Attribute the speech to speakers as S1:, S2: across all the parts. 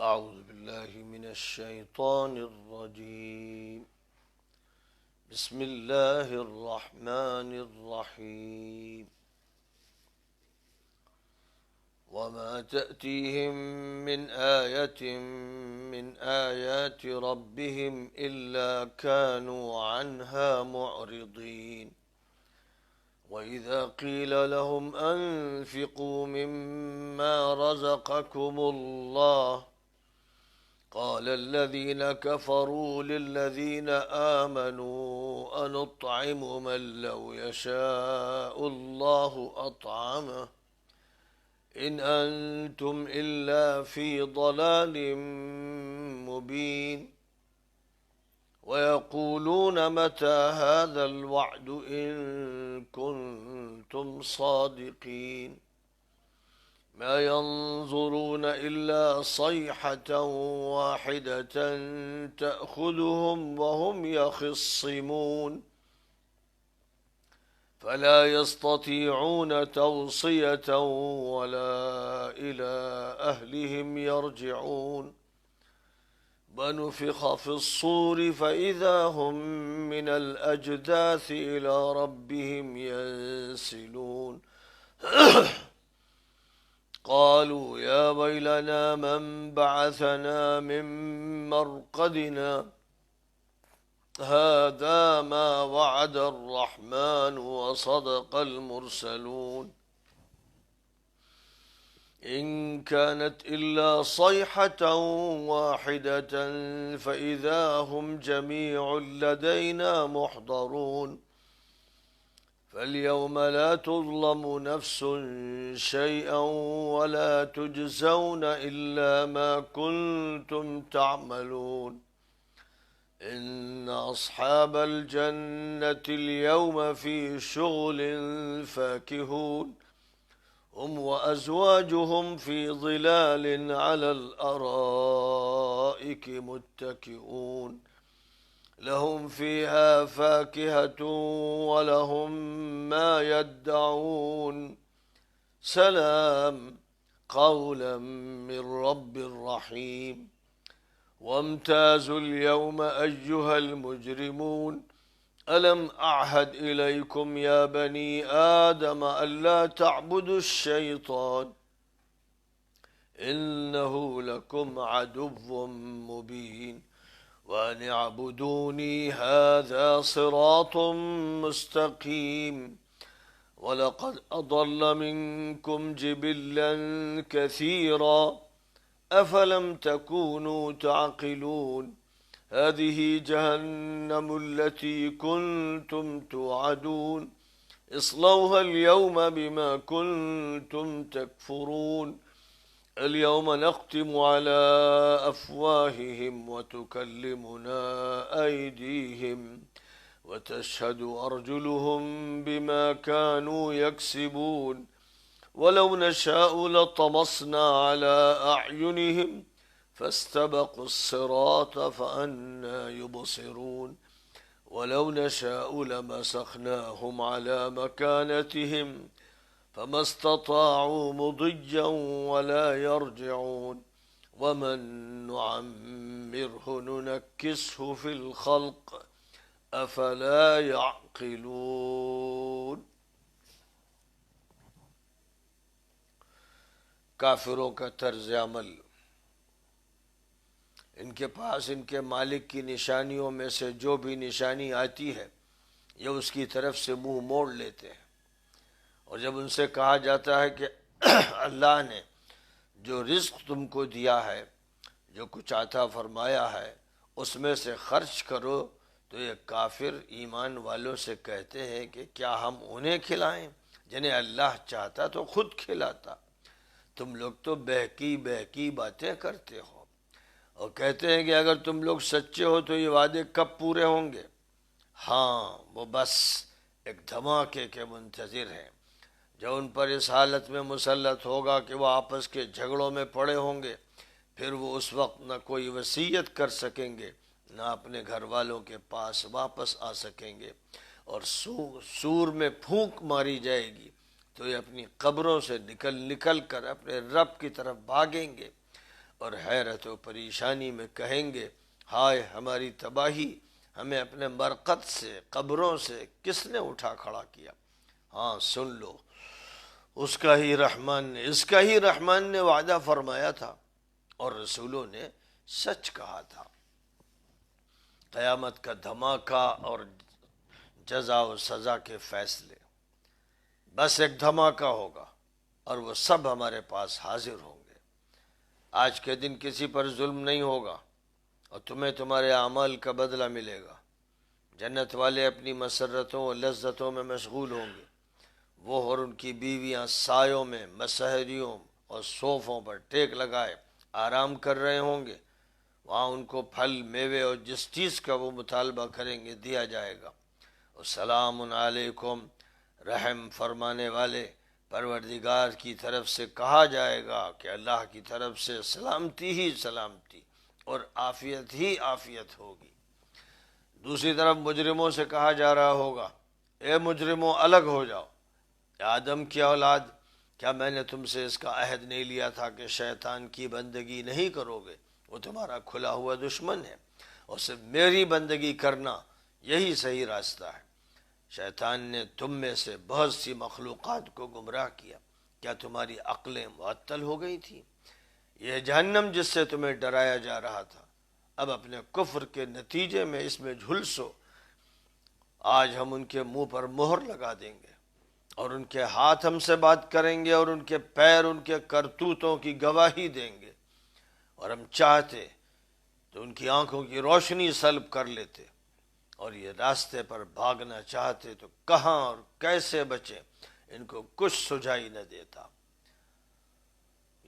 S1: أعوذ بالله من الشيطان الرجيم. بسم الله الرحمن الرحيم. وما تأتيهم من آية من آيات ربهم إلا كانوا عنها معرضين. وإذا قيل لهم أنفقوا مما رزقكم الله قال الذين كفروا للذين آمنوا أنطعم من لو يشاء الله أطعمه إن أنتم إلا في ضلال مبين. ويقولون متى هذا الوعد إن كنتم صادقين. ما ينظرون إلا صيحة واحدة تأخذهم وهم يخصمون فلا يستطيعون توصية ولا إلى أهلهم يرجعون. ونفخ في الصور فإذا هم من الأجداث إلى ربهم ينسلون. قالوا يا ويلنا من بعثنا من مرقدنا هذا ما وعد الرحمن وصدق المرسلون إن كانت إلا صيحة واحدة فإذا هم جميع لدينا محضرون. فاليوم لا تظلم نفس شيئا ولا تجزون إلا ما كنتم تعملون. إن أصحاب الجنة اليوم في شغل فاكهون هم وأزواجهم في ظلال على الأرائك متكئون لهم فيها فاكهة ولهم ما يدعون سلام قولا من رب رحيم. وامتازوا اليوم أيها المجرمون ألم أعهد إليكم يا بني آدم ألا تعبدوا الشيطان إنه لكم عدو مبين وأن اعبدوني هذا صراط مستقيم. ولقد أضل منكم جبلا كثيرا أفلم تكونوا تعقلون. هذه جهنم التي كنتم توعدون اصلوها اليوم بما كنتم تكفرون. اليوم نختم على أفواههم وتكلمنا أيديهم وتشهد أرجلهم بما كانوا يكسبون. ولو نشاء لطمسنا على أعينهم فاستبقوا الصراط فأنى يبصرون. ولو نشاء لمسخناهم على مكانتهم فما استطاعوا مضيا ولا يرجعون. ومن نعمره ننكسه في الخلق أفلا يعقلون. کافروں کا طرز عمل، ان کے پاس ان کے مالک کی نشانیوں میں سے جو بھی نشانی آتی ہے یہ اس کی طرف سے منہ موڑ لیتے ہیں، اور جب ان سے کہا جاتا ہے کہ اللہ نے جو رزق تم کو دیا ہے، جو کچھ عطا فرمایا ہے، اس میں سے خرچ کرو، تو یہ کافر ایمان والوں سے کہتے ہیں کہ کیا ہم انہیں کھلائیں جنہیں اللہ چاہتا تو خود کھلاتا؟ تم لوگ تو بہکی باتیں کرتے ہو، اور کہتے ہیں کہ اگر تم لوگ سچے ہو تو یہ وعدے کب پورے ہوں گے؟ ہاں، وہ بس ایک دھماکے کے منتظر ہیں جو ان پر اس حالت میں مسلط ہوگا کہ وہ آپس کے جھگڑوں میں پڑے ہوں گے، پھر وہ اس وقت نہ کوئی وصیت کر سکیں گے نہ اپنے گھر والوں کے پاس واپس آ سکیں گے، اور سور میں پھونک ماری جائے گی تو یہ اپنی قبروں سے نکل کر اپنے رب کی طرف بھاگیں گے، اور حیرت و پریشانی میں کہیں گے ہائے ہماری تباہی، ہمیں اپنے مرقد سے، قبروں سے کس نے اٹھا کھڑا کیا؟ ہاں سن لو، اس کا ہی رحمان نے، اس کا ہی رحمان نے وعدہ فرمایا تھا اور رسولوں نے سچ کہا تھا۔ قیامت کا دھماکہ اور جزا و سزا کے فیصلے، بس ایک دھماکہ ہوگا اور وہ سب ہمارے پاس حاضر ہوں گے۔ آج کے دن کسی پر ظلم نہیں ہوگا اور تمہیں تمہارے اعمال کا بدلہ ملے گا۔ جنت والے اپنی مسرتوں اور لذتوں میں مشغول ہوں گے، وہ اور ان کی بیویاں سایوں میں، مسہریوں اور صوفوں پر ٹیک لگائے آرام کر رہے ہوں گے۔ وہاں ان کو پھل، میوے اور جس چیز کا وہ مطالبہ کریں گے دیا جائے گا۔ السلام علیکم، رحم فرمانے والے پروردگار کی طرف سے کہا جائے گا کہ اللہ کی طرف سے سلامتی ہی سلامتی اور عافیت ہی عافیت ہوگی۔ دوسری طرف مجرموں سے کہا جا رہا ہوگا اے مجرموں الگ ہو جاؤ، آدم کی اولاد، کیا میں نے تم سے اس کا عہد نہیں لیا تھا کہ شیطان کی بندگی نہیں کرو گے؟ وہ تمہارا کھلا ہوا دشمن ہے اور صرف میری بندگی کرنا یہی صحیح راستہ ہے۔ شیطان نے تم میں سے بہت سی مخلوقات کو گمراہ کیا، کیا تمہاری عقلیں معطل ہو گئی تھیں؟ یہ جہنم جس سے تمہیں ڈرایا جا رہا تھا، اب اپنے کفر کے نتیجے میں اس میں جھلسو۔ آج ہم ان کے منہ پر مہر لگا دیں گے اور ان کے ہاتھ ہم سے بات کریں گے اور ان کے پیر ان کے کرتوتوں کی گواہی دیں گے، اور ہم چاہتے تو ان کی آنکھوں کی روشنی سلب کر لیتے، اور یہ راستے پر بھاگنا چاہتے تو کہاں اور کیسے بچیں ان کو کچھ سجائی نہ دیتا۔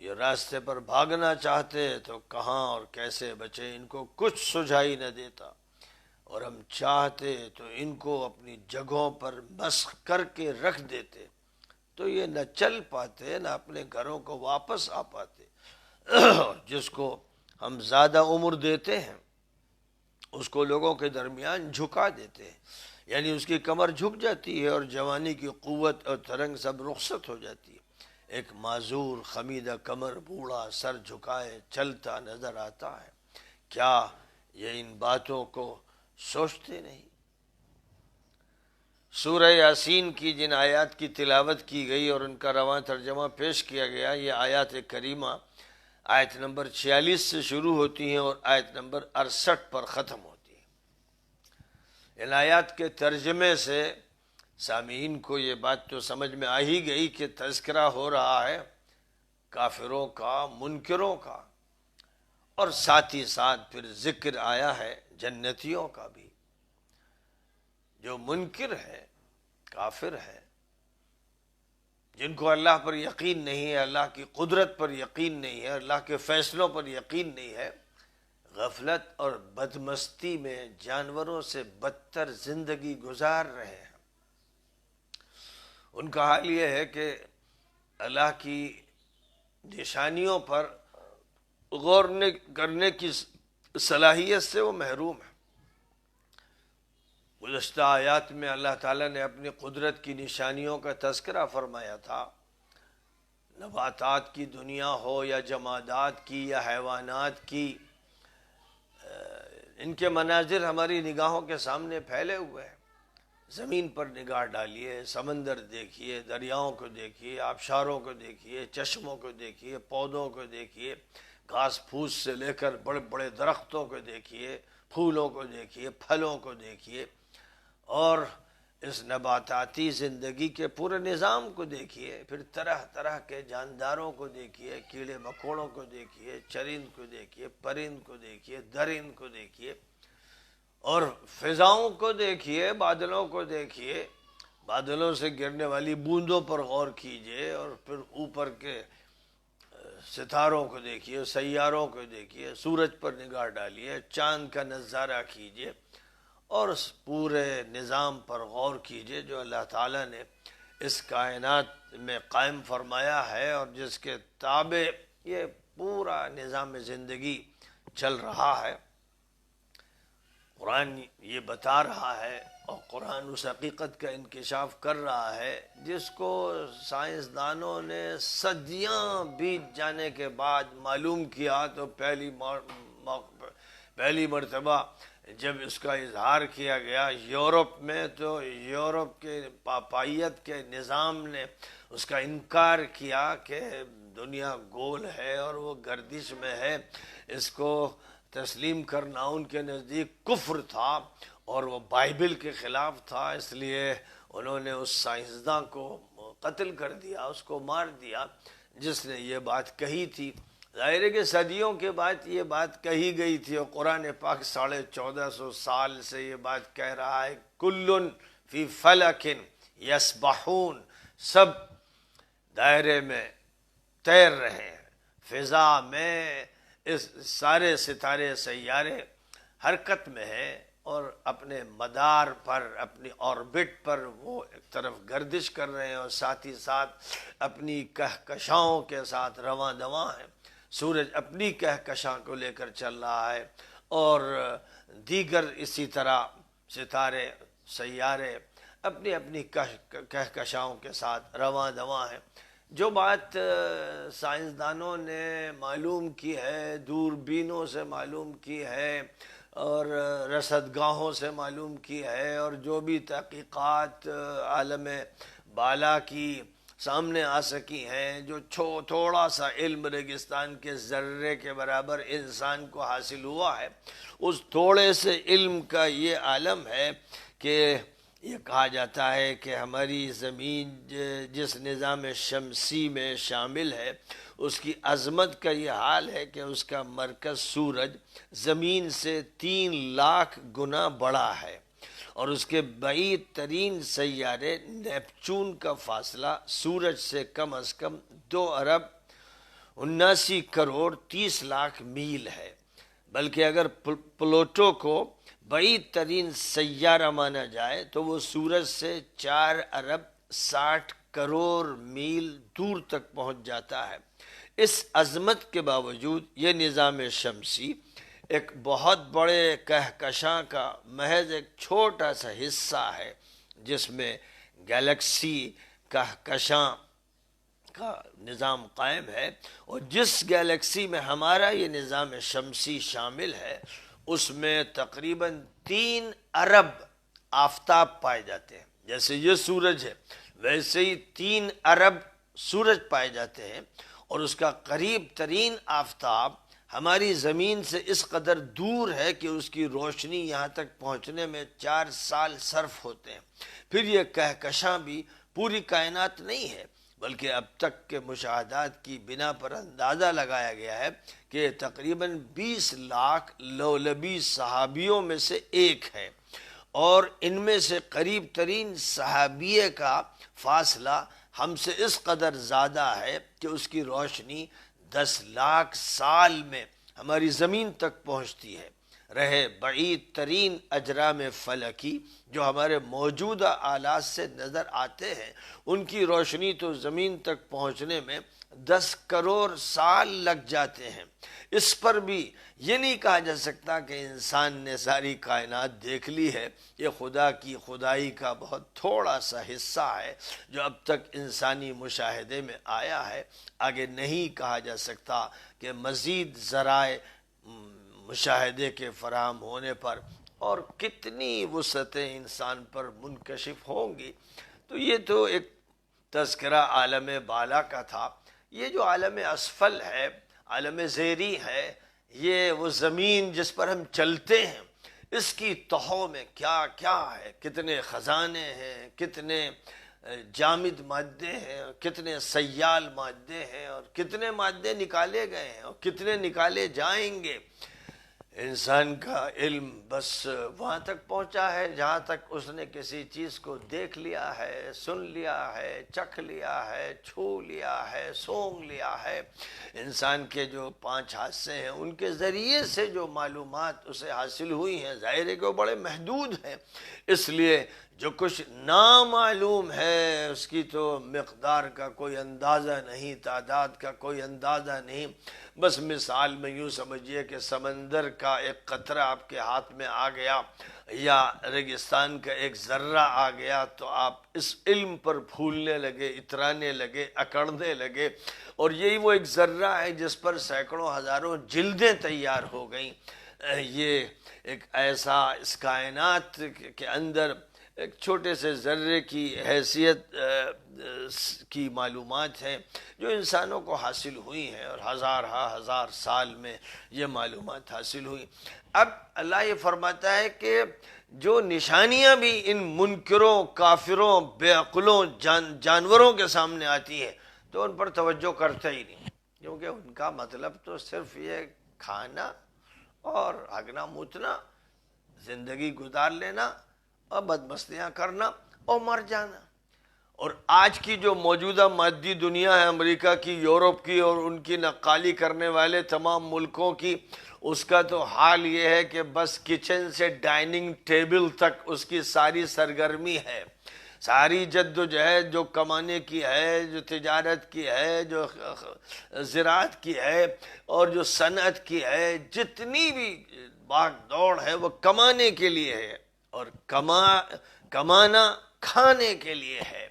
S1: یہ راستے پر بھاگنا چاہتے تو کہاں اور کیسے بچیں ان کو کچھ سجائی نہ دیتا، اور ہم چاہتے تو ان کو اپنی جگہوں پر مسخ کر کے رکھ دیتے، تو یہ نہ چل پاتے نہ اپنے گھروں کو واپس آ پاتے۔ جس کو ہم زیادہ عمر دیتے ہیں اس کو لوگوں کے درمیان جھکا دیتے ہیں، یعنی اس کی کمر جھک جاتی ہے اور جوانی کی قوت اور ترنگ سب رخصت ہو جاتی ہے۔ ایک معذور خمیدہ کمر بوڑھا سر جھکائے چلتا نظر آتا ہے۔ کیا یہ ان باتوں کو سوچتے نہیں؟ سورہ یاسین کی جن آیات کی تلاوت کی گئی اور ان کا رواں ترجمہ پیش کیا گیا، یہ آیات کریمہ آیت نمبر 46 سے شروع ہوتی ہیں اور آیت نمبر 68 پر ختم ہوتی ہیں۔ ان آیات کے ترجمے سے سامعین کو یہ بات تو سمجھ میں آ ہی گئی کہ تذکرہ ہو رہا ہے کافروں کا، منکروں کا، اور ساتھ ہی ساتھ پھر ذکر آیا ہے جنتیوں کا بھی۔ جو منکر ہے، کافر ہے، جن کو اللہ پر یقین نہیں ہے، اللہ کی قدرت پر یقین نہیں ہے، اللہ کے فیصلوں پر یقین نہیں ہے، غفلت اور بدمستی میں جانوروں سے بدتر زندگی گزار رہے ہیں۔ ان کا حال یہ ہے کہ اللہ کی نشانیوں پر غور کرنے کی صلاحیت سے وہ محروم ہے۔ گزشتہ آیات میں اللہ تعالیٰ نے اپنی قدرت کی نشانیوں کا تذکرہ فرمایا تھا۔ نباتات کی دنیا ہو یا جمادات کی یا حیوانات کی، ان کے مناظر ہماری نگاہوں کے سامنے پھیلے ہوئے ہیں۔ زمین پر نگاہ ڈالیے، سمندر دیکھیے، دریاؤں کو دیکھیے، آبشاروں کو دیکھیے، چشموں کو دیکھیے، پودوں کو دیکھیے، گھاس پھوس سے لے کر بڑے بڑے درختوں کو دیکھیے، پھولوں کو دیکھیے، پھلوں کو دیکھیے، اور اس نباتاتی زندگی کے پورے نظام کو دیکھیے، پھر طرح طرح کے جانداروں کو دیکھیے، کیڑے مکوڑوں کو دیکھیے، چرند کو دیکھیے، پرند کو دیکھیے، درند کو دیکھیے، اور فضاؤں کو دیکھیے، بادلوں کو دیکھیے، بادلوں سے گرنے والی بوندوں پر غور کیجیے، اور پھر اوپر کے ستاروں کو دیکھیے، سیاروں کو دیکھیے، سورج پر نگاہ ڈالیے، چاند کا نظارہ کیجیے، اور اس پورے نظام پر غور کیجیے جو اللہ تعالیٰ نے اس کائنات میں قائم فرمایا ہے اور جس کے تابع یہ پورا نظام زندگی چل رہا ہے۔ قرآن یہ بتا رہا ہے اور قرآن اس حقیقت کا انکشاف کر رہا ہے جس کو سائنسدانوں نے صدیاں بیت جانے کے بعد معلوم کیا، تو پہلی مرتبہ جب اس کا اظہار کیا گیا یورپ میں، تو یورپ کے پاپائیت کے نظام نے اس کا انکار کیا کہ دنیا گول ہے اور وہ گردش میں ہے۔ اس کو تسلیم کرنا ان کے نزدیک کفر تھا اور وہ بائبل کے خلاف تھا، اس لیے انہوں نے اس سائنسداں کو قتل کر دیا، اس کو مار دیا جس نے یہ بات کہی تھی۔ ظاہر ہے کہ صدیوں کے بعد یہ بات کہی گئی تھی، اور قرآن پاک 1450 سال سے یہ بات کہہ رہا ہے کلن فی فلک یسبحون، سب دائرے میں تیر رہے ہیں، فضا میں اس سارے ستارے سیارے حرکت میں ہیں اور اپنے مدار پر، اپنی آربٹ پر وہ ایک طرف گردش کر رہے ہیں اور ساتھ ہی ساتھ اپنی کہکشاؤں کے ساتھ رواں دواں ہیں۔ سورج اپنی کہکشاں کو لے کر چل رہا ہے اور دیگر اسی طرح ستارے سیارے اپنی اپنی کہکشاؤں کے ساتھ رواں دواں ہیں۔ جو بات سائنسدانوں نے معلوم کی ہے، دوربینوں سے معلوم کی ہے اور رصدگاہوں سے معلوم کی ہے، اور جو بھی تحقیقات عالم بالا کی سامنے آ سکی ہیں، جو تھوڑا سا علم ریگستان کے ذرے کے برابر انسان کو حاصل ہوا ہے، اس تھوڑے سے علم کا یہ عالم ہے کہ یہ کہا جاتا ہے کہ ہماری زمین جس نظام شمسی میں شامل ہے اس کی عظمت کا یہ حال ہے کہ اس کا مرکز سورج زمین سے 3 لاکھ گنا بڑا ہے، اور اس کے بعید ترین سیارے نیپچون کا فاصلہ سورج سے کم از کم 2 ارب 79 کروڑ 30 لاکھ میل ہے، بلکہ اگر پلوٹو کو بعید ترین سیارہ مانا جائے تو وہ سورج سے 4 ارب 60 کروڑ میل دور تک پہنچ جاتا ہے۔ اس عظمت کے باوجود یہ نظام شمسی ایک بہت بڑے کہکشاں کا محض ایک چھوٹا سا حصہ ہے، جس میں گیلیکسی کہکشاں کا نظام قائم ہے، اور جس گیلیکسی میں ہمارا یہ نظام شمسی شامل ہے اس میں تقریباً 3 ارب آفتاب پائے جاتے ہیں۔ جیسے یہ سورج ہے ویسے ہی 3 ارب سورج پائے جاتے ہیں، اور اس کا قریب ترین آفتاب ہماری زمین سے اس قدر دور ہے کہ اس کی روشنی یہاں تک پہنچنے میں 4 سال صرف ہوتے ہیں۔ پھر یہ کہکشاں بھی پوری کائنات نہیں ہے، بلکہ اب تک کے مشاہدات کی بنا پر اندازہ لگایا گیا ہے کہ تقریباً 20 لاکھ لولبی صحابیوں میں سے ایک ہے، اور ان میں سے قریب ترین صحابیے کا فاصلہ ہم سے اس قدر زیادہ ہے کہ اس کی روشنی 10 لاکھ سال میں ہماری زمین تک پہنچتی ہے۔ رہے بعید ترین اجرام فلکی جو ہمارے موجودہ آلات سے نظر آتے ہیں، ان کی روشنی تو زمین تک پہنچنے میں 10 کروڑ سال لگ جاتے ہیں۔ اس پر بھی یہ نہیں کہا جا سکتا کہ انسان نے ساری کائنات دیکھ لی ہے، یہ خدا کی خدائی کا بہت تھوڑا سا حصہ ہے جو اب تک انسانی مشاہدے میں آیا ہے۔ آگے نہیں کہا جا سکتا کہ مزید ذرائع مشاہدے کے فراہم ہونے پر اور کتنی وسعتیں انسان پر منکشف ہوں گی۔ تو یہ تو ایک تذکرہ عالم بالا کا تھا۔ یہ جو عالم اسفل ہے، عالم زیری ہے، یہ وہ زمین جس پر ہم چلتے ہیں، اس کی تہوں میں کیا کیا ہے، کتنے خزانے ہیں، کتنے جامد مادے ہیں، کتنے سیال مادے ہیں، اور کتنے مادے نکالے گئے ہیں اور کتنے نکالے جائیں گے۔ انسان کا علم بس وہاں تک پہنچا ہے جہاں تک اس نے کسی چیز کو دیکھ لیا ہے، سن لیا ہے، چکھ لیا ہے، چھو لیا ہے، سونگ لیا ہے۔ انسان کے جو 5 حاسے ہیں ان کے ذریعے سے جو معلومات اسے حاصل ہوئی ہیں، ظاہر ہے کہ وہ بڑے محدود ہیں، اس لیے جو کچھ نامعلوم ہے اس کی تو مقدار کا کوئی اندازہ نہیں، تعداد کا کوئی اندازہ نہیں. بس مثال میں یوں سمجھیے کہ سمندر کا ایک قطرہ آپ کے ہاتھ میں آ گیا یا ریگستان کا ایک ذرہ آ گیا تو آپ اس علم پر پھولنے لگے، اترانے لگے، اکڑنے لگے. اور یہی وہ ایک ذرہ ہے جس پر سینکڑوں ہزاروں جلدیں تیار ہو گئیں. یہ ایک ایسا اس کائنات کے اندر ایک چھوٹے سے ذرے کی حیثیت کی معلومات ہیں جو انسانوں کو حاصل ہوئی ہیں، اور ہزار سال میں یہ معلومات حاصل ہوئی. اب اللہ یہ فرماتا ہے کہ جو نشانیاں بھی ان منکروں، کافروں، بے عقلوں، جانوروں کے سامنے آتی ہیں تو ان پر توجہ کرتا ہی نہیں، کیونکہ ان کا مطلب تو صرف یہ کھانا اور ہگنا موتنا، زندگی گزار لینا اور بدمستیاں کرنا اور مر جانا. اور آج کی جو موجودہ مادی دنیا ہے، امریکہ کی، یورپ کی اور ان کی نقالی کرنے والے تمام ملکوں کی، اس کا تو حال یہ ہے کہ بس کچن سے ڈائننگ ٹیبل تک اس کی ساری سرگرمی ہے. ساری جد و جہد جو کمانے کی ہے، جو تجارت کی ہے، جو زراعت کی ہے اور جو صنعت کی ہے، جتنی بھی بھاگ دوڑ ہے وہ کمانے کے لیے ہے، اور کمانا کھانے کے لیے ہے،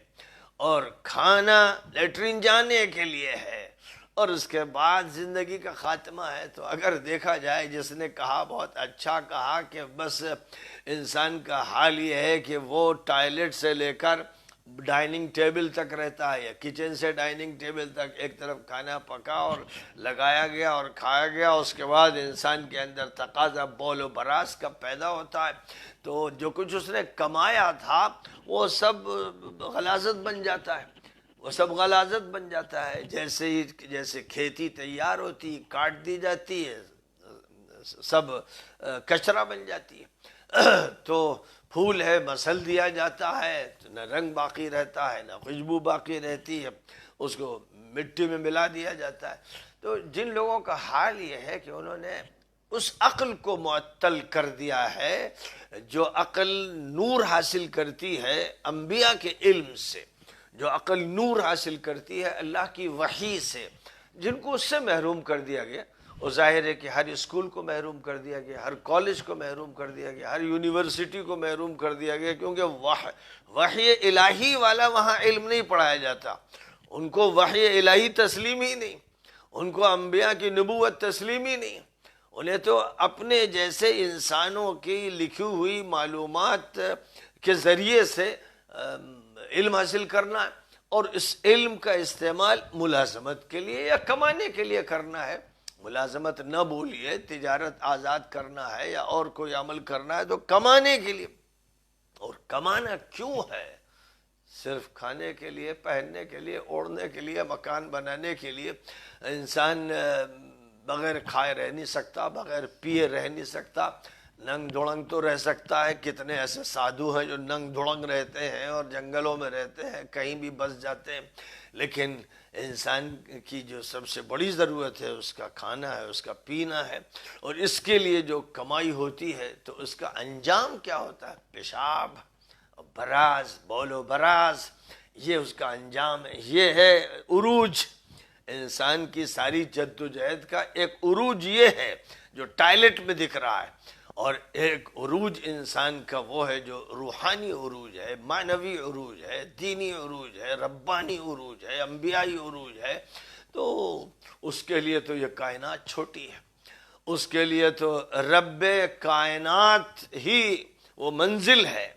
S1: اور کھانا لیٹرین جانے کے لیے ہے، اور اس کے بعد زندگی کا خاتمہ ہے. تو اگر دیکھا جائے، جس نے کہا بہت اچھا کہا کہ بس انسان کا حال یہ ہے کہ وہ ٹوائلٹ سے لے کر ڈائننگ ٹیبل تک رہتا ہے، یا کچن سے ڈائننگ ٹیبل تک ایک طرف کھانا پکا اور لگایا گیا اور کھایا گیا، اس کے بعد انسان کے اندر تقاضا بول و براز کا پیدا ہوتا ہے. تو جو کچھ اس نے کمایا تھا وہ سب غلاظت بن جاتا ہے، وہ سب غلاظت بن جاتا ہے. جیسے کھیتی تیار ہوتی، کاٹ دی جاتی ہے، سب کچرا بن جاتی ہے. تو پھول ہے، مسل دیا جاتا ہے تو نہ رنگ باقی رہتا ہے، نہ خوشبو باقی رہتی ہے، اس کو مٹی میں ملا دیا جاتا ہے. تو جن لوگوں کا حال یہ ہے کہ انہوں نے اس عقل کو معطل کر دیا ہے جو عقل نور حاصل کرتی ہے انبیاء کے علم سے، جو عقل نور حاصل کرتی ہے اللہ کی وحی سے، جن کو اس سے محروم کر دیا گیا. اور ظاہر ہے کہ ہر اسکول کو محروم کر دیا گیا، ہر کالج کو محروم کر دیا گیا، ہر یونیورسٹی کو محروم کر دیا گیا، کیونکہ وحی الہی والا وہاں علم نہیں پڑھایا جاتا. ان کو وحی الہی تسلیم ہی نہیں، ان کو انبیاء کی نبوت تسلیم ہی نہیں. انہیں تو اپنے جیسے انسانوں کی لکھی ہوئی معلومات کے ذریعے سے علم حاصل کرنا ہے، اور اس علم کا استعمال ملازمت کے لیے یا کمانے کے لیے کرنا ہے. ملازمت نہ بولیے، تجارت آزاد کرنا ہے یا اور کوئی عمل کرنا ہے تو کمانے کے لیے. اور کمانا کیوں ہے؟ صرف کھانے کے لیے، پہننے کے لیے، اوڑھنے کے لیے، مکان بنانے کے لیے. انسان بغیر کھائے رہ نہیں سکتا، بغیر پیے رہ نہیں سکتا. ننگ دھڑنگ تو رہ سکتا ہے. کتنے ایسے سادھو ہیں جو ننگ دھڑنگ رہتے ہیں اور جنگلوں میں رہتے ہیں، کہیں بھی بس جاتے ہیں. لیکن انسان کی جو سب سے بڑی ضرورت ہے اس کا کھانا ہے، اس کا پینا ہے. اور اس کے لیے جو کمائی ہوتی ہے تو اس کا انجام کیا ہوتا ہے؟ پیشاب، براز، بول و براز، یہ اس کا انجام ہے. یہ ہے عروج. انسان کی ساری جد و جہد کا ایک عروج یہ ہے جو ٹائلٹ میں دکھ رہا ہے، اور ایک عروج انسان کا وہ ہے جو روحانی عروج ہے، معنوی عروج ہے، دینی عروج ہے، ربانی عروج ہے، انبیائی عروج ہے. تو اس کے لیے تو یہ کائنات چھوٹی ہے، اس کے لیے تو رب کائنات ہی وہ منزل ہے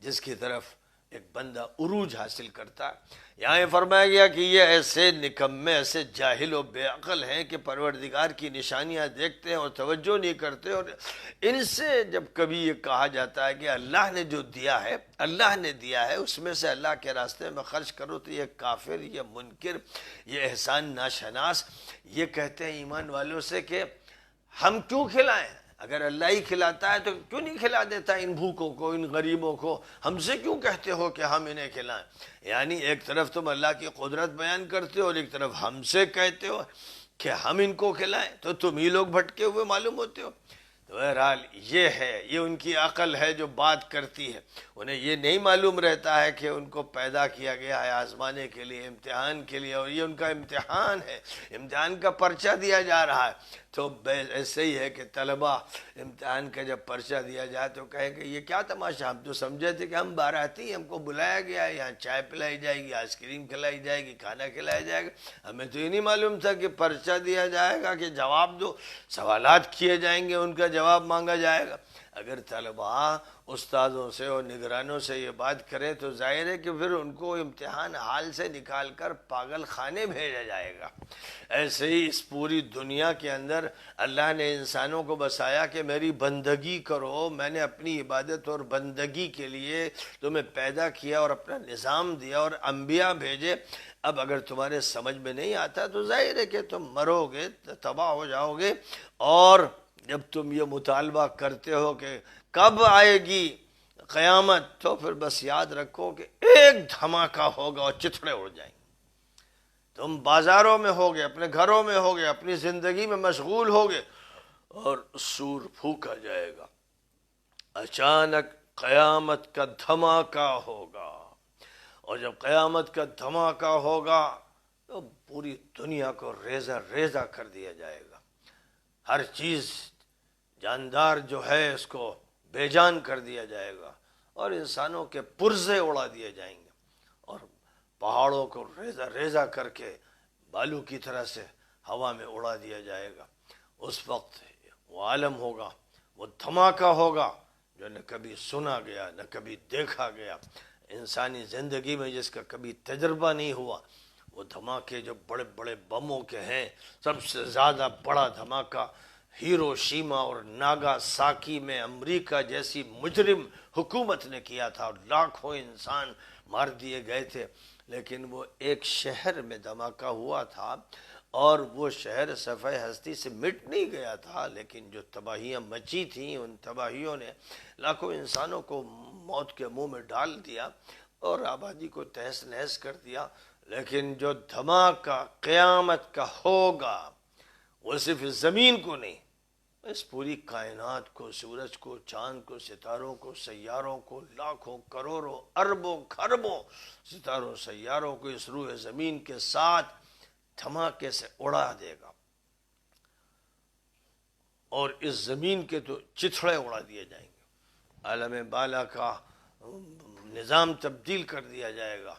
S1: جس کی طرف ایک بندہ عروج حاصل کرتا ہے. یہاں یہ فرمایا گیا کہ یہ ایسے نکمے، ایسے جاہل و بے عقل ہیں کہ پروردگار کی نشانیاں دیکھتے ہیں اور توجہ نہیں کرتے. اور ان سے جب کبھی یہ کہا جاتا ہے کہ اللہ نے جو دیا ہے، اللہ نے دیا ہے، اس میں سے اللہ کے راستے میں خرچ کرو، تو یہ کافر، یہ منکر، یہ احسان ناشناس یہ کہتے ہیں ایمان والوں سے کہ ہم کیوں کھلائیں؟ اگر اللہ ہی کھلاتا ہے تو کیوں نہیں کھلا دیتا ان بھوکوں کو، ان غریبوں کو؟ ہم سے کیوں کہتے ہو کہ ہم انہیں کھلائیں؟ یعنی ایک طرف تم اللہ کی قدرت بیان کرتے ہو اور ایک طرف ہم سے کہتے ہو کہ ہم ان کو کھلائیں، تو تم ہی لوگ بھٹکے ہوئے معلوم ہوتے ہو. تو بہرحال یہ ہے، یہ ان کی عقل ہے جو بات کرتی ہے. انہیں یہ نہیں معلوم رہتا ہے کہ ان کو پیدا کیا گیا ہے آزمانے کے لیے، امتحان کے لیے، اور یہ ان کا امتحان ہے، امتحان کا پرچہ دیا جا رہا ہے. تو ایسے ہی ہے کہ طلبہ امتحان کا جب پرچہ دیا جائے تو کہیں کہ یہ کیا تماشا، ہم تو سمجھے تھے کہ ہم باراتی، ہم کو بلایا گیا ہے، یہاں چائے پلائی جائے گی، آئس کریم کھلائی جائے گی، کھانا کھلایا جائے گا. ہمیں تو یہ نہیں معلوم تھا کہ پرچہ دیا جائے گا، کہ جواب دو، سوالات کیے جائیں گے، ان کا جواب مانگا جائے گا. اگر طلباء استادوں سے اور نگرانوں سے یہ بات کریں تو ظاہر ہے کہ پھر ان کو امتحان حال سے نکال کر پاگل خانے بھیجا جائے گا. ایسے ہی اس پوری دنیا کے اندر اللہ نے انسانوں کو بسایا کہ میری بندگی کرو، میں نے اپنی عبادت اور بندگی کے لیے تمہیں پیدا کیا اور اپنا نظام دیا اور انبیاء بھیجے. اب اگر تمہارے سمجھ میں نہیں آتا تو ظاہر ہے کہ تم مرو گے، تباہ ہو جاؤ گے. اور جب تم یہ مطالبہ کرتے ہو کہ کب آئے گی قیامت، تو پھر بس یاد رکھو کہ ایک دھماکہ ہوگا اور چتھڑے اڑ جائیں گے. تم بازاروں میں ہوگے، اپنے گھروں میں ہوگے، اپنی زندگی میں مشغول ہوگے، اور سور پھونکا جائے گا. اچانک قیامت کا دھماکہ ہوگا، اور جب قیامت کا دھماکہ ہوگا تو پوری دنیا کو ریزہ ریزہ کر دیا جائے گا. ہر چیز جاندار جو ہے اس کو بے جان کر دیا جائے گا، اور انسانوں کے پرزے اڑا دیے جائیں گے، اور پہاڑوں کو ریزہ ریزہ کر کے بالو کی طرح سے ہوا میں اڑا دیا جائے گا. اس وقت وہ عالم ہوگا، وہ دھماکہ ہوگا جو نہ کبھی سنا گیا نہ کبھی دیکھا گیا، انسانی زندگی میں جس کا کبھی تجربہ نہیں ہوا. وہ دھماکے جو بڑے بڑے بموں کے ہیں، سب سے زیادہ بڑا دھماکہ ہیروشیما اور ناگا ساکی میں امریکہ جیسی مجرم حکومت نے کیا تھا، اور لاکھوں انسان مار دیے گئے تھے. لیکن وہ ایک شہر میں دھماکہ ہوا تھا، اور وہ شہر صفحہ ہستی سے مٹ نہیں گیا تھا، لیکن جو تباہیاں مچی تھیں ان تباہیوں نے لاکھوں انسانوں کو موت کے منہ میں ڈال دیا اور آبادی کو تہس نہس کر دیا. لیکن جو دھماکہ قیامت کا ہوگا وہ صرف اس زمین کو نہیں، اس پوری کائنات کو، سورج کو، چاند کو، ستاروں کو، سیاروں کو، لاکھوں کروڑوں اربوں خربوں ستاروں سیاروں کو اس روح زمین کے ساتھ دھماکے سے اڑا دے گا، اور اس زمین کے تو چتھڑے اڑا دیے جائیں گے. عالم بالا کا نظام تبدیل کر دیا جائے گا،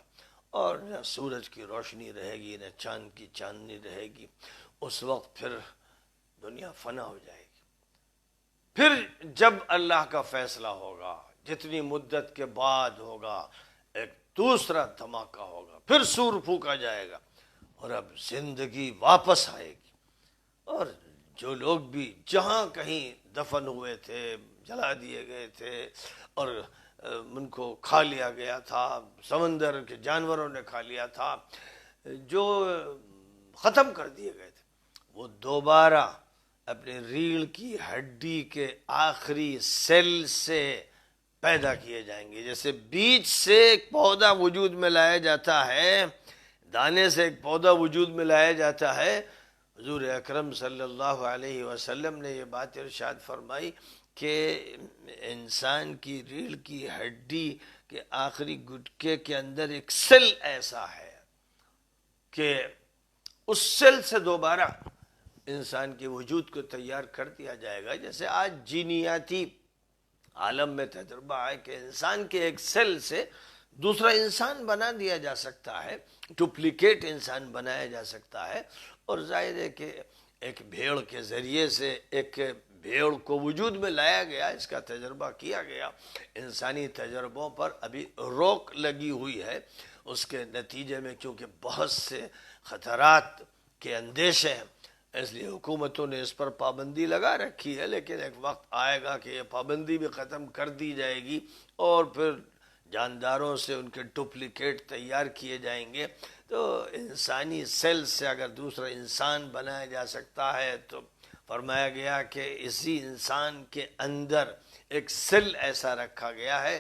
S1: اور نہ سورج کی روشنی رہے گی نہ چاند کی چاندنی رہے گی. اس وقت پھر دنیا فنا ہو جائے گی. پھر جب اللہ کا فیصلہ ہوگا، جتنی مدت کے بعد ہوگا، ایک دوسرا دھماکہ ہوگا، پھر سور پھونکا جائے گا، اور اب زندگی واپس آئے گی. اور جو لوگ بھی جہاں کہیں دفن ہوئے تھے، جلا دیے گئے تھے، اور ان کو کھا لیا گیا تھا، سمندر کے جانوروں نے کھا لیا تھا، جو ختم کر دیے گئے تھے، وہ دوبارہ اپنے ریڑھ کی ہڈی کے آخری سیل سے پیدا کیے جائیں گے. جیسے بیج سے ایک پودا وجود میں لایا جاتا ہے، دانے سے ایک پودا وجود میں لایا جاتا ہے، حضور اکرم صلی اللہ علیہ وسلم نے یہ بات ارشاد فرمائی کہ انسان کی ریڑھ کی ہڈی کے آخری گٹکے کے اندر ایک سیل ایسا ہے کہ اس سیل سے دوبارہ انسان کے وجود کو تیار کر دیا جائے گا. جیسے آج جینیاتی عالم میں تجربہ ہے کہ انسان کے ایک سیل سے دوسرا انسان بنا دیا جا سکتا ہے، ڈپلیکیٹ انسان بنایا جا سکتا ہے. اور ظاہر ہے کہ ایک بھیڑ کے ذریعے سے ایک بھیڑ کو وجود میں لایا گیا، اس کا تجربہ کیا گیا. انسانی تجربوں پر ابھی روک لگی ہوئی ہے، اس کے نتیجے میں چونکہ بہت سے خطرات کے اندیشے ہیں، اس لیے حکومتوں نے اس پر پابندی لگا رکھی ہے. لیکن ایک وقت آئے گا کہ یہ پابندی بھی ختم کر دی جائے گی، اور پھر جانداروں سے ان کے ڈپلیکیٹ تیار کیے جائیں گے. تو انسانی سیل سے اگر دوسرا انسان بنایا جا سکتا ہے تو فرمایا گیا کہ اسی انسان کے اندر ایک سیل ایسا رکھا گیا ہے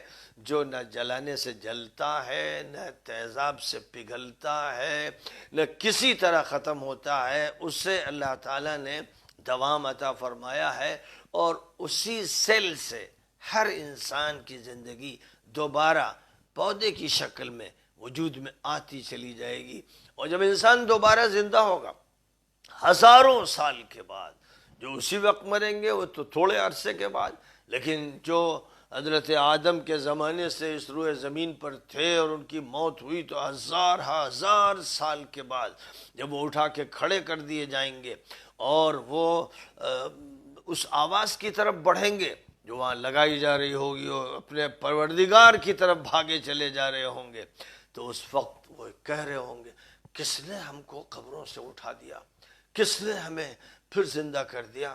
S1: جو نہ جلانے سے جلتا ہے، نہ تیزاب سے پگھلتا ہے، نہ کسی طرح ختم ہوتا ہے. اس سے اللہ تعالیٰ نے دوام عطا فرمایا ہے، اور اسی سیل سے ہر انسان کی زندگی دوبارہ پودے کی شکل میں وجود میں آتی چلی جائے گی۔ اور جب انسان دوبارہ زندہ ہوگا ہزاروں سال کے بعد، جو اسی وقت مریں گے وہ تو تھوڑے عرصے کے بعد، لیکن جو حضرت آدم کے زمانے سے اس روئے زمین پر تھے اور ان کی موت ہوئی تو ہزار سال کے بعد جب وہ اٹھا کے کھڑے کر دیے جائیں گے اور وہ اس آواز کی طرف بڑھیں گے جو وہاں لگائی جا رہی ہوگی اور اپنے پروردگار کی طرف بھاگے چلے جا رہے ہوں گے، تو اس وقت وہ کہہ رہے ہوں گے کس نے ہم کو قبروں سے اٹھا دیا، کس نے ہمیں پھر زندہ کر دیا،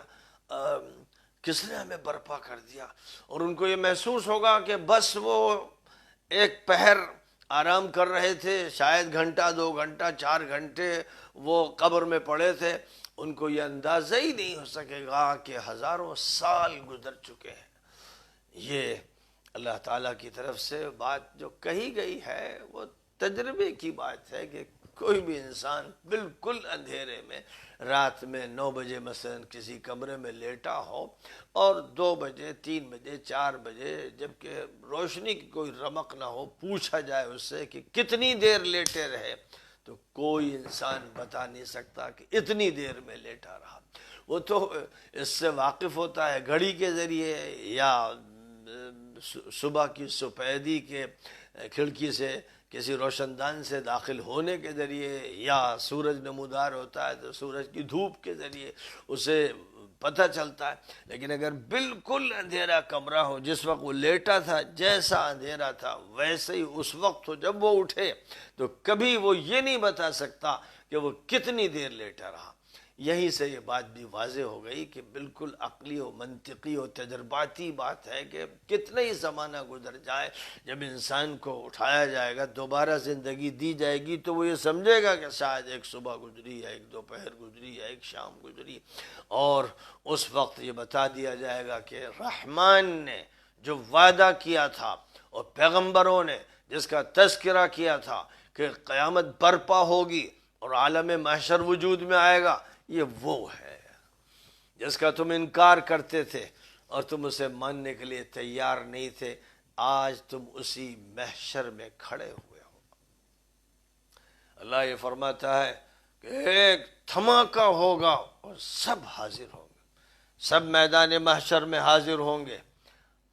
S1: کس نے ہمیں برپا کر دیا۔ اور ان کو یہ محسوس ہوگا کہ بس وہ ایک پہر آرام کر رہے تھے، شاید گھنٹہ 2 گھنٹہ 4 گھنٹے وہ قبر میں پڑے تھے، ان کو یہ اندازہ ہی نہیں ہو سکے گا کہ ہزاروں سال گزر چکے ہیں۔ یہ اللہ تعالیٰ کی طرف سے بات جو کہی گئی ہے وہ تجربے کی بات ہے کہ کوئی بھی انسان بالکل اندھیرے میں رات میں 9 بجے مثلا کسی کمرے میں لیٹا ہو اور 2 بجے 3 بجے 4 بجے جبکہ روشنی کی کوئی رمق نہ ہو پوچھا جائے اس سے کہ کتنی دیر لیٹے رہے تو کوئی انسان بتا نہیں سکتا کہ اتنی دیر میں لیٹا رہا۔ وہ تو اس سے واقف ہوتا ہے گھڑی کے ذریعے یا صبح کی سپیدی کے کھڑکی سے کسی روشن دان سے داخل ہونے کے ذریعے یا سورج نمودار ہوتا ہے تو سورج کی دھوپ کے ذریعے اسے پتہ چلتا ہے۔ لیکن اگر بالکل اندھیرا کمرہ ہو جس وقت وہ لیٹا تھا جیسا اندھیرا تھا ویسے ہی اس وقت ہو جب وہ اٹھے تو کبھی وہ یہ نہیں بتا سکتا کہ وہ کتنی دیر لیٹا رہا۔ یہیں سے یہ بات بھی واضح ہو گئی کہ بالکل عقلی و منطقی و تجرباتی بات ہے کہ کتنا ہی زمانہ گزر جائے جب انسان کو اٹھایا جائے گا دوبارہ زندگی دی جائے گی تو وہ یہ سمجھے گا کہ شاید ایک صبح گزری یا ایک دوپہر گزری یا ایک شام گزری، اور اس وقت یہ بتا دیا جائے گا کہ رحمان نے جو وعدہ کیا تھا اور پیغمبروں نے جس کا تذکرہ کیا تھا کہ قیامت برپا ہوگی اور عالم محشر وجود میں آئے گا، یہ وہ ہے جس کا تم انکار کرتے تھے اور تم اسے ماننے کے لیے تیار نہیں تھے، آج تم اسی محشر میں کھڑے ہوئے ہو۔ اللہ یہ فرماتا ہے کہ ایک دھماکہ ہوگا اور سب حاضر ہوں گے، سب میدان محشر میں حاضر ہوں گے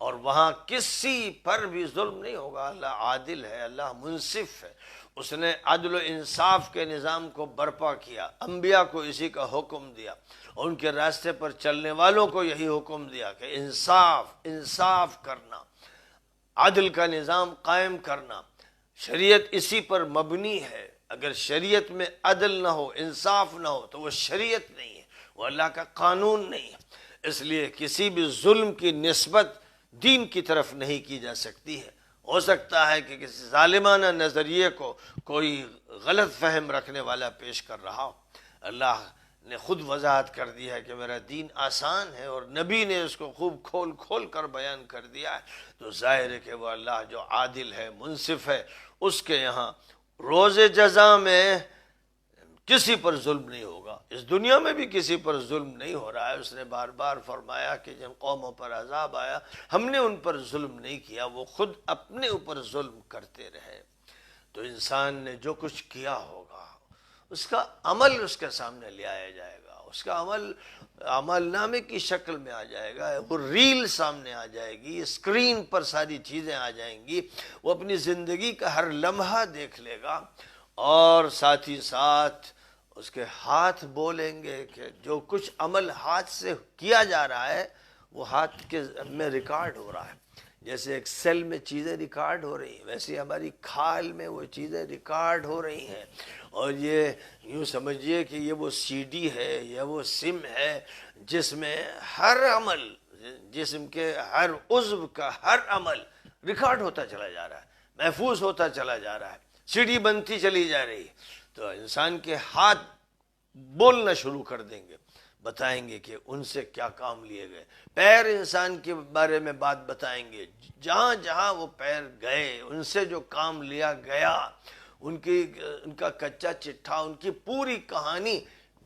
S1: اور وہاں کسی پر بھی ظلم نہیں ہوگا۔ اللہ عادل ہے، اللہ منصف ہے، اس نے عدل و انصاف کے نظام کو برپا کیا، انبیاء کو اسی کا حکم دیا اور ان کے راستے پر چلنے والوں کو یہی حکم دیا کہ انصاف کرنا، عدل کا نظام قائم کرنا۔ شریعت اسی پر مبنی ہے، اگر شریعت میں عدل نہ ہو انصاف نہ ہو تو وہ شریعت نہیں ہے، وہ اللہ کا قانون نہیں ہے۔ اس لیے کسی بھی ظلم کی نسبت دین کی طرف نہیں کی جا سکتی ہے۔ ہو سکتا ہے کہ کسی ظالمانہ نظریے کو کوئی غلط فہم رکھنے والا پیش کر رہا ہو، اللہ نے خود وضاحت کر دی ہے کہ میرا دین آسان ہے اور نبی نے اس کو خوب کھول کر بیان کر دیا ہے، تو ظاہر ہے کہ وہ اللہ جو عادل ہے منصف ہے اس کے یہاں روز جزا میں کسی پر ظلم نہیں ہوگا، اس دنیا میں بھی کسی پر ظلم نہیں ہو رہا ہے۔ اس نے بار بار فرمایا کہ جن قوموں پر عذاب آیا ہم نے ان پر ظلم نہیں کیا، وہ خود اپنے اوپر ظلم کرتے رہے۔ تو انسان نے جو کچھ کیا ہوگا اس کا عمل اس کے سامنے لے آیا جائے گا، اس کا عمل نامے کی شکل میں آ جائے گا، وہ ریل سامنے آ جائے گی، اسکرین پر ساری چیزیں آ جائیں گی، وہ اپنی زندگی کا ہر لمحہ دیکھ لے گا اور ساتھ ہی ساتھ اس کے ہاتھ بولیں گے کہ جو کچھ عمل ہاتھ سے کیا جا رہا ہے وہ ہاتھ کے میں ریکارڈ ہو رہا ہے۔ جیسے ایک سیل میں چیزیں ریکارڈ ہو رہی ہیں ویسے ہماری کھال میں وہ چیزیں ریکارڈ ہو رہی ہیں، اور یہ یوں سمجھیے کہ یہ وہ سی ڈی ہے یا وہ سم ہے جس میں ہر عمل، جسم کے ہر عضو کا ہر عمل ریکارڈ ہوتا چلا جا رہا ہے، محفوظ ہوتا چلا جا رہا ہے، سی ڈی بنتی چلی جا رہی ہے۔ تو انسان کے ہاتھ بولنا شروع کر دیں گے، بتائیں گے کہ ان سے کیا کام لیے گئے، پیر انسان کے بارے میں بات بتائیں گے، جہاں جہاں وہ پیر گئے ان سے جو کام لیا گیا، ان کا کچا چٹھا، ان کی پوری کہانی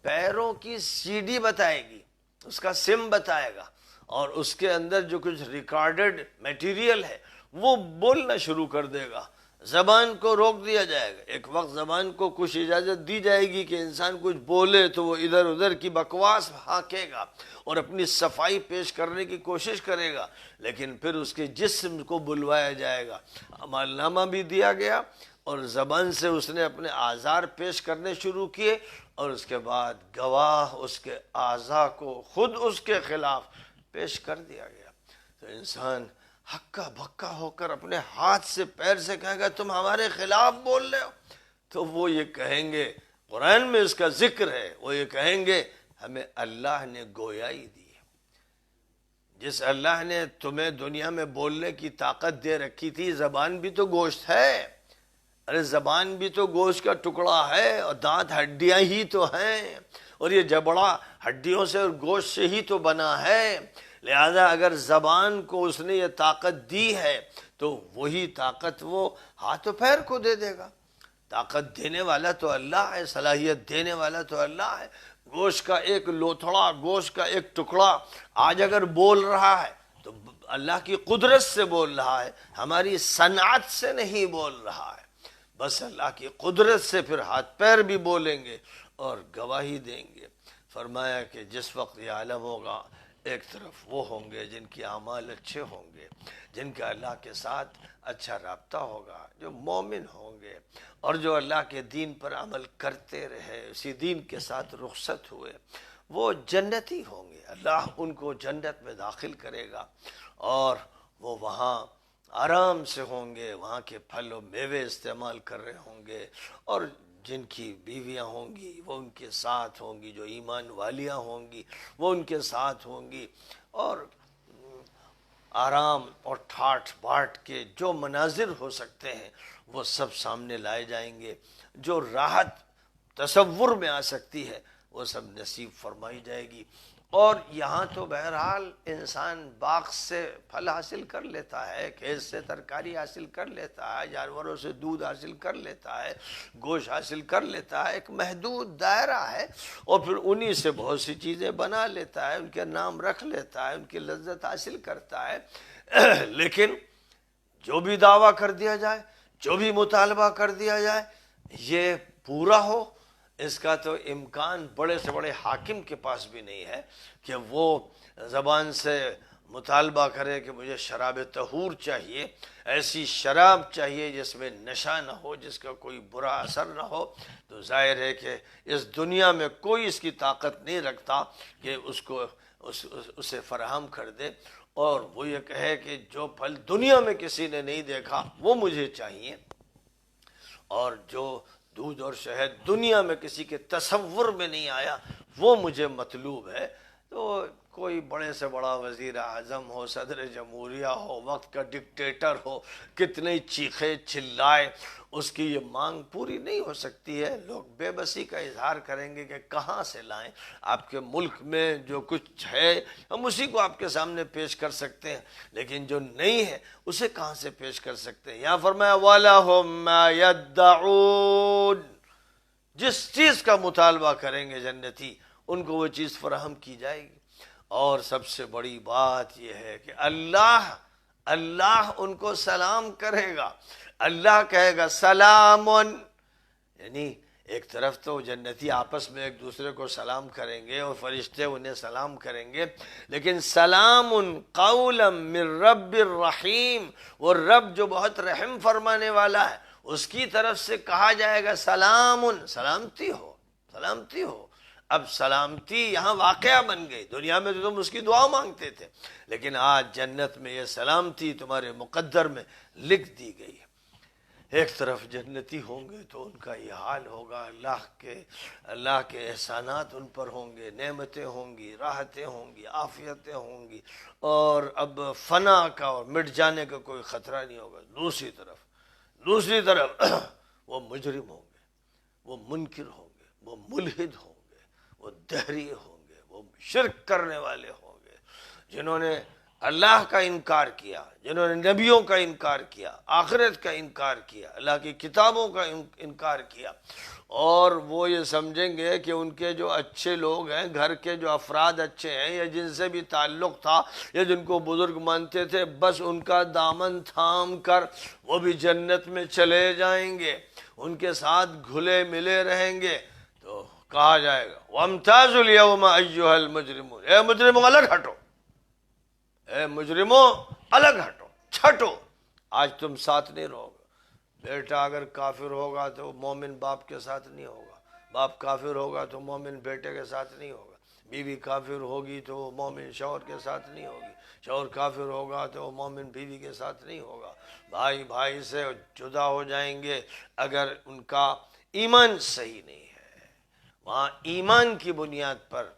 S1: پیروں کی سی ڈی بتائے گی اس کا سم بتائے گا، اور اس کے اندر جو کچھ ریکارڈڈ میٹیریل ہے وہ بولنا شروع کر دے گا۔ زبان کو روک دیا جائے گا، ایک وقت زبان کو کچھ اجازت دی جائے گی کہ انسان کچھ بولے تو وہ ادھر ادھر کی بکواس ہانکے گا اور اپنی صفائی پیش کرنے کی کوشش کرے گا، لیکن پھر اس کے جسم کو بلوایا جائے گا۔ عمل نامہ بھی دیا گیا، اور زبان سے اس نے اپنے آزار پیش کرنے شروع کیے، اور اس کے بعد گواہ اس کے اعضاء کو خود اس کے خلاف پیش کر دیا گیا۔ تو انسان ہکا بھکا ہو کر اپنے ہاتھ سے پیر سے کہے گا تم ہمارے خلاف بول رہے ہو، تو وہ یہ کہیں گے، قرآن میں اس کا ذکر ہے، وہ یہ کہیں گے ہمیں اللہ نے گویائی دی ہے۔ جس اللہ نے تمہیں دنیا میں بولنے کی طاقت دے رکھی تھی، زبان بھی تو گوشت ہے، ارے زبان بھی تو گوشت کا ٹکڑا ہے، اور دانت ہڈیاں ہی تو ہیں، اور یہ جبڑا ہڈیوں سے اور گوشت سے ہی تو بنا ہے۔ لہذا اگر زبان کو اس نے یہ طاقت دی ہے تو وہی طاقت وہ ہاتھ و پیر کو دے دے گا۔ طاقت دینے والا تو اللہ ہے، صلاحیت دینے والا تو اللہ ہے۔ گوشت کا ایک لوتھڑا، گوشت کا ایک ٹکڑا آج اگر بول رہا ہے تو اللہ کی قدرت سے بول رہا ہے، ہماری صنعت سے نہیں بول رہا ہے، بس اللہ کی قدرت سے پھر ہاتھ پیر بھی بولیں گے اور گواہی دیں گے۔ فرمایا کہ جس وقت یہ عالم ہوگا، ایک طرف وہ ہوں گے جن کی اعمال اچھے ہوں گے، جن کا اللہ کے ساتھ اچھا رابطہ ہوگا، جو مومن ہوں گے اور جو اللہ کے دین پر عمل کرتے رہے، اسی دین کے ساتھ رخصت ہوئے، وہ جنتی ہوں گے۔ اللہ ان کو جنت میں داخل کرے گا، اور وہ وہاں آرام سے ہوں گے، وہاں کے پھل و میوے استعمال کر رہے ہوں گے، اور جن کی بیویاں ہوں گی وہ ان کے ساتھ ہوں گی، جو ایمان والیاں ہوں گی وہ ان کے ساتھ ہوں گی، اور آرام اور ٹھاٹھ باٹ کے جو مناظر ہو سکتے ہیں وہ سب سامنے لائے جائیں گے، جو راحت تصور میں آ سکتی ہے وہ سب نصیب فرمائی جائے گی۔ اور یہاں تو بہرحال انسان باغ سے پھل حاصل کر لیتا ہے، کھیت سے ترکاری حاصل کر لیتا ہے، جانوروں سے دودھ حاصل کر لیتا ہے، گوشت حاصل کر لیتا ہے، ایک محدود دائرہ ہے، اور پھر انہی سے بہت سی چیزیں بنا لیتا ہے، ان کے نام رکھ لیتا ہے، ان کی لذت حاصل کرتا ہے۔ لیکن جو بھی دعویٰ کر دیا جائے، جو بھی مطالبہ کر دیا جائے، یہ پورا ہو، اس کا تو امکان بڑے سے بڑے حاکم کے پاس بھی نہیں ہے کہ وہ زبان سے مطالبہ کرے کہ مجھے شراب طہور چاہیے، ایسی شراب چاہیے جس میں نشہ نہ ہو، جس کا کوئی برا اثر نہ ہو۔ تو ظاہر ہے کہ اس دنیا میں کوئی اس کی طاقت نہیں رکھتا کہ اس کو اسے فراہم کر دے، اور وہ یہ کہے کہ جو پھل دنیا میں کسی نے نہیں دیکھا وہ مجھے چاہیے، اور جو دودھ اور شہد دنیا میں کسی کے تصور میں نہیں آیا وہ مجھے مطلوب ہے۔ تو کوئی بڑے سے بڑا وزیر اعظم ہو، صدر جمہوریہ ہو، وقت کا ڈکٹیٹر ہو، کتنے چیخے چلائے، اس کی یہ مانگ پوری نہیں ہو سکتی ہے۔ لوگ بے بسی کا اظہار کریں گے کہ کہاں سے لائیں، آپ کے ملک میں جو کچھ ہے ہم اسی کو آپ کے سامنے پیش کر سکتے ہیں، لیکن جو نہیں ہے اسے کہاں سے پیش کر سکتے ہیں۔ یہاں فرمایا وَلَهُم مَّا يَدَّعُونَ، جس چیز کا مطالبہ کریں گے جنتی ان کو وہ چیز فراہم کی جائے گی۔ اور سب سے بڑی بات یہ ہے کہ اللہ ان کو سلام کرے گا، اللہ کہے گا سلام، یعنی ایک طرف تو جنتی آپس میں ایک دوسرے کو سلام کریں گے اور فرشتے انہیں سلام کریں گے، لیکن سلام قولا من رب الرحیم، وہ رب جو بہت رحم فرمانے والا ہے اس کی طرف سے کہا جائے گا سلام، سلامتی ہو، سلامتی ہو۔ اب سلامتی یہاں واقعہ بن گئی، دنیا میں تو تم اس کی دعا مانگتے تھے، لیکن آج جنت میں یہ سلامتی تمہارے مقدر میں لکھ دی گئی ہے۔ ایک طرف جنتی ہوں گے تو ان کا یہ حال ہوگا، اللہ کے احسانات ان پر ہوں گے، نعمتیں ہوں گی، راحتیں ہوں گی، عافیتیں ہوں گی، اور اب فنا کا اور مٹ جانے کا کوئی خطرہ نہیں ہوگا۔ دوسری طرف وہ مجرم ہوں گے، وہ منکر ہوں گے، وہ ملحد ہوں گے، وہ دہری ہوں گے، وہ شرک کرنے والے ہوں گے، جنہوں نے اللہ کا انکار کیا، جنہوں نے نبیوں کا انکار کیا، آخرت کا انکار کیا، اللہ کی کتابوں کا انکار کیا، اور وہ یہ سمجھیں گے کہ ان کے جو اچھے لوگ ہیں، گھر کے جو افراد اچھے ہیں، یا جن سے بھی تعلق تھا، یا جن کو بزرگ مانتے تھے، بس ان کا دامن تھام کر وہ بھی جنت میں چلے جائیں گے، ان کے ساتھ گھلے ملے رہیں گے۔ تو کہا جائے گا وَامْتَازُوا الْيَوْمَ أَيُّهَا الْمُجْرِمُونَ، اے مجرموں الگ ہٹو، اے مجرموں الگ ہٹو، چھٹو، آج تم ساتھ نہیں رہو گے۔ بیٹا اگر کافر ہوگا تو مومن باپ کے ساتھ نہیں ہوگا، باپ کافر ہوگا تو مومن بیٹے کے ساتھ نہیں ہوگا، بیوی کافر ہوگی تو مومن شوہر کے ساتھ نہیں ہوگی، شوہر کافر ہوگا تو مومن بیوی کے ساتھ نہیں ہوگا، بھائی بھائی سے جدا ہو جائیں گے اگر ان کا ایمان صحیح نہیں ہے۔ وہاں ایمان کی بنیاد پر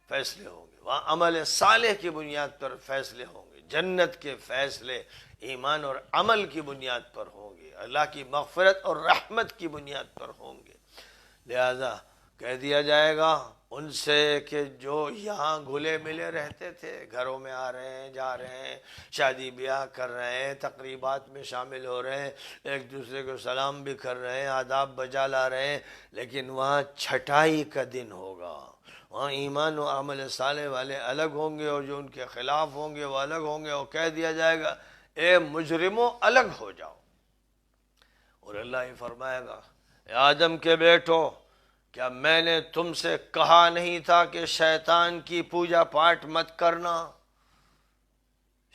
S1: فیصلے ہوں گے، وہاں عمل صالح کی بنیاد پر فیصلے ہوں گے، جنت کے فیصلے ایمان اور عمل کی بنیاد پر ہوں گے، اللہ کی مغفرت اور رحمت کی بنیاد پر ہوں گے۔ لہذا کہہ دیا جائے گا ان سے کہ جو یہاں گھلے ملے رہتے تھے، گھروں میں آ رہے ہیں، جا رہے ہیں، شادی بیاہ کر رہے ہیں، تقریبات میں شامل ہو رہے ہیں، ایک دوسرے کو سلام بھی کر رہے ہیں، آداب بجا لا رہے ہیں، لیکن وہاں چھٹائی کا دن ہوگا، وہاں ایمان و عمل صالح والے الگ ہوں گے، اور جو ان کے خلاف ہوں گے وہ الگ ہوں گے، اور کہہ دیا جائے گا اے مجرموں الگ ہو جاؤ۔ اور اللہ ہی فرمائے گا اے آدم کے بیٹو، کیا میں نے تم سے کہا نہیں تھا کہ شیطان کی پوجا پاٹ مت کرنا،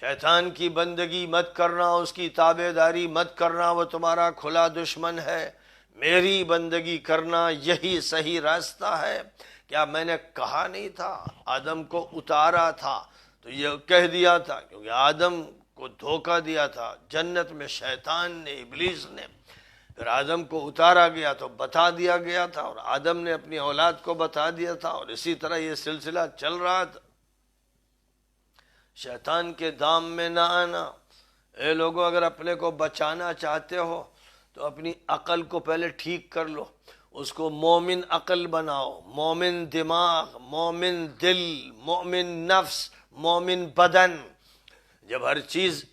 S1: شیطان کی بندگی مت کرنا، اس کی تابع داری مت کرنا، وہ تمہارا کھلا دشمن ہے، میری بندگی کرنا یہی صحیح راستہ ہے۔ کیا میں نے کہا نہیں تھا؟ آدم کو اتارا تھا تو یہ کہہ دیا تھا، کیونکہ آدم کو دھوکہ دیا تھا جنت میں شیطان نے، ابلیس نے، پھر آدم کو اتارا گیا تو بتا دیا گیا تھا، اور آدم نے اپنی اولاد کو بتا دیا تھا، اور اسی طرح یہ سلسلہ چل رہا تھا۔ شیطان کے دام میں نہ آنا۔ اے لوگوں، اگر اپنے کو بچانا چاہتے ہو تو اپنی عقل کو پہلے ٹھیک کر لو، اس کو مومن عقل بناؤ، مومن دماغ، مومن دل، مومن نفس، مومن بدن۔ جب ہر چیز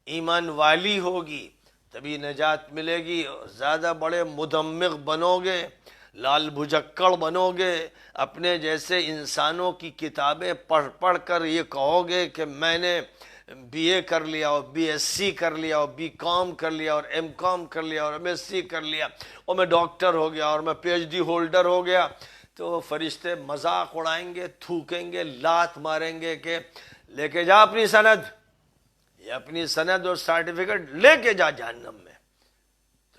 S1: ایمان والی ہوگی تبھی نجات ملے گی۔ زیادہ بڑے مدمغ بنو گے، لال بھجکڑ بنو گے، اپنے جیسے انسانوں کی کتابیں پڑھ پڑھ کر یہ کہو گے کہ میں نے بی اے کر لیا، اور بی ایس سی کر لیا، اور بی کام کر لیا، اور ایم کام کر لیا، اور ایم ایس سی کر لیا، اور میں ڈاکٹر ہو گیا، اور میں پی ایچ ڈی ہولڈر ہو گیا، تو فرشتے مذاق اڑائیں گے، تھوکیں گے، لات ماریں گے کہ لے کے جا اپنی سند، یہ اپنی سند اور سرٹیفکیٹ لے کے جا جہنم میں۔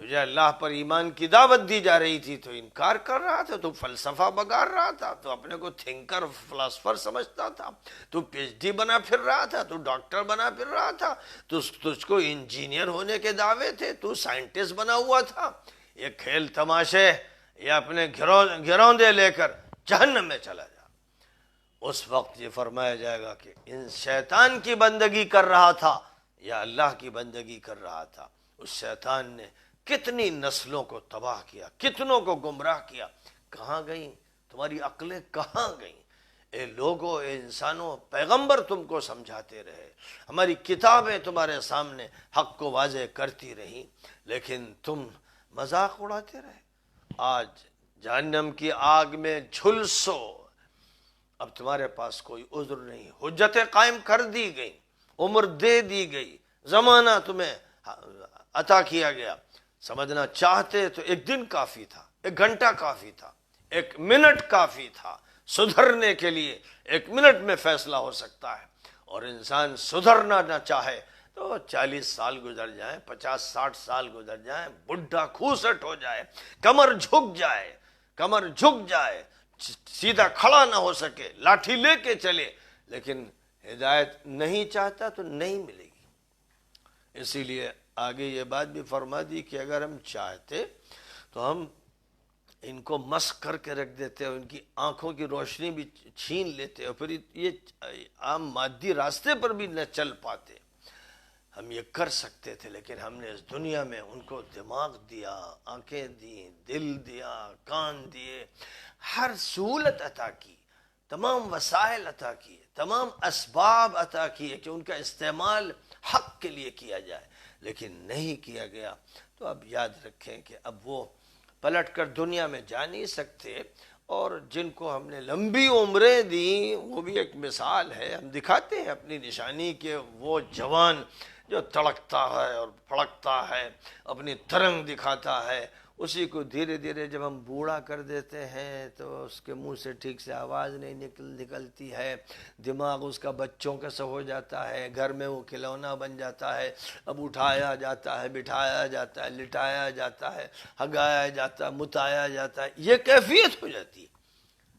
S1: تجھے اللہ پر ایمان کی دعوت دی جا رہی تھی تو انکار کر رہا تھا، تو فلسفہ بگاڑ رہا تھا، تو اپنے کو تھنکر فلاسفر سمجھتا تھا، تو پی ایچ ڈی بنا پھر رہا تھا، تو ڈاکٹر بنا پھر رہا تھا، تو تجھ کو انجینئر ہونے کے دعوے تھے، تو سائنٹسٹ بنا ہوا تھا۔ یہ کھیل تماشے، یہ اپنے گھروندے لے کر جہنم میں چلا جا۔ اس وقت یہ فرمایا جائے گا کہ ان شیطان کی بندگی کر رہا تھا یا اللہ کی بندگی کر رہا تھا۔ اس شیطان نے کتنی نسلوں کو تباہ کیا، کتنوں کو گمراہ کیا۔ کہاں گئیں تمہاری عقلیں، کہاں گئیں؟ اے لوگوں، اے انسانوں، پیغمبر تم کو سمجھاتے رہے، ہماری کتابیں تمہارے سامنے حق کو واضح کرتی رہیں، لیکن تم مذاق اڑاتے رہے۔ آج جہنم کی آگ میں جھلسو، اب تمہارے پاس کوئی عذر نہیں، حجتیں قائم کر دی گئی، عمر دے دی گئی، زمانہ تمہیں عطا کیا گیا۔ سمجھنا چاہتے تو ایک دن کافی تھا، ایک گھنٹہ کافی تھا، ایک منٹ کافی تھا سدھرنے کے لیے۔ ایک منٹ میں فیصلہ ہو سکتا ہے، اور انسان سدھرنا نہ چاہے تو 40 سال گزر جائیں، 50-60 سال گزر جائیں، بڈھا کھوسٹ ہو جائے، کمر جھک جائے، سیدھا کھڑا نہ ہو سکے، لاٹھی لے کے چلے، لیکن ہدایت نہیں چاہتا تو نہیں ملے گی۔ اسی لیے آگے یہ بات بھی فرما دی کہ اگر ہم چاہتے تو ہم ان کو مسخ کر کے رکھ دیتے، اور ان کی آنکھوں کی روشنی بھی چھین لیتے، اور پھر یہ عام مادی راستے پر بھی نہ چل پاتے۔ ہم یہ کر سکتے تھے، لیکن ہم نے اس دنیا میں ان کو دماغ دیا، آنکھیں دیں، دل دیا، کان دیے، ہر سہولت عطا کی، تمام وسائل عطا کیے، تمام اسباب عطا کیے کہ ان کا استعمال حق کے لیے کیا جائے، لیکن نہیں کیا گیا۔ تو اب یاد رکھیں کہ اب وہ پلٹ کر دنیا میں جا نہیں سکتے، اور جن کو ہم نے لمبی عمریں دیں وہ بھی ایک مثال ہے۔ ہم دکھاتے ہیں اپنی نشانی کہ وہ جوان جو تڑکتا ہے اور پھڑکتا ہے، اپنی ترنگ دکھاتا ہے، اسی کو دھیرے دھیرے جب ہم بوڑھا کر دیتے ہیں تو اس کے منہ سے ٹھیک سے آواز نہیں نکلتی ہے، دماغ اس کا بچوں کا سا ہو جاتا ہے، گھر میں وہ کھلونا بن جاتا ہے، اب اٹھایا جاتا ہے، بٹھایا جاتا ہے، لٹایا جاتا ہے، ہگایا جاتا ہے، متایا جاتا ہے، یہ کیفیت ہو جاتی ہے۔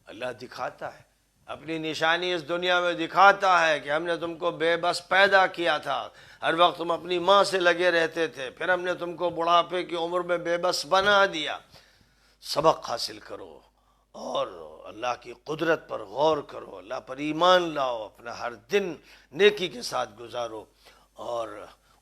S1: اللہ دکھاتا ہے اپنی نشانی، اس دنیا میں دکھاتا ہے کہ ہم نے تم کو بے بس پیدا کیا تھا، ہر وقت تم اپنی ماں سے لگے رہتے تھے، پھر ہم نے تم کو بڑھاپے کی عمر میں بے بس بنا دیا۔ سبق حاصل کرو اور اللہ کی قدرت پر غور کرو، اللہ پر ایمان لاؤ، اپنا ہر دن نیکی کے ساتھ گزارو، اور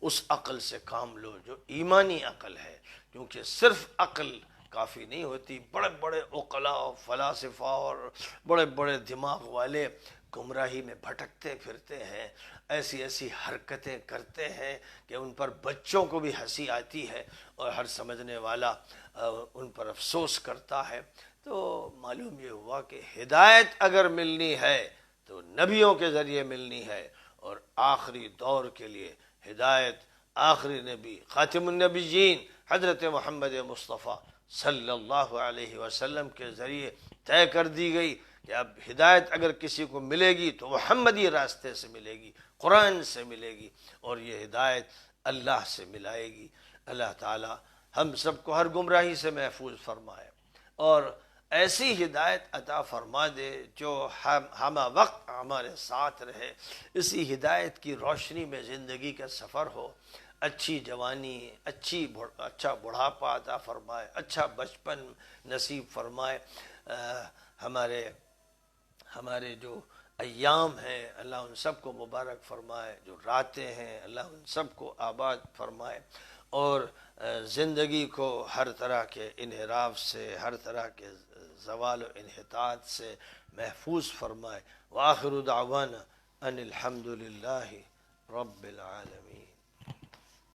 S1: اس عقل سے کام لو جو ایمانی عقل ہے، کیونکہ صرف عقل کافی نہیں ہوتی۔ بڑے بڑے عقلاء، فلاسفہ اور بڑے بڑے دماغ والے گمراہی میں بھٹکتے پھرتے ہیں، ایسی ایسی حرکتیں کرتے ہیں کہ ان پر بچوں کو بھی ہنسی آتی ہے، اور ہر سمجھنے والا ان پر افسوس کرتا ہے۔ تو معلوم یہ ہوا کہ ہدایت اگر ملنی ہے تو نبیوں کے ذریعے ملنی ہے، اور آخری دور کے لیے ہدایت آخری نبی خاتم النبیین حضرت محمد مصطفیٰ صلی اللہ علیہ وسلم کے ذریعے طے کر دی گئی کہ اب ہدایت اگر کسی کو ملے گی تو محمدی راستے سے ملے گی، قرآن سے ملے گی، اور یہ ہدایت اللہ سے ملائے گی۔ اللہ تعالی ہم سب کو ہر گمراہی سے محفوظ فرمائے، اور ایسی ہدایت عطا فرما دے جو ہمہ وقت ہمارے ساتھ رہے۔ اسی ہدایت کی روشنی میں زندگی کا سفر ہو، اچھی جوانی، اچھا بڑھاپا عطا فرمائے، اچھا بچپن نصیب فرمائے۔ ہمارے جو ایام ہیں اللہ ان سب کو مبارک فرمائے، جو راتیں ہیں اللہ ان سب کو آباد فرمائے، اور زندگی کو ہر طرح کے انحراف سے، ہر طرح کے زوال و انحطاط سے محفوظ فرمائے۔ وآخر دعوانا ان الحمد للہ رب العالمین۔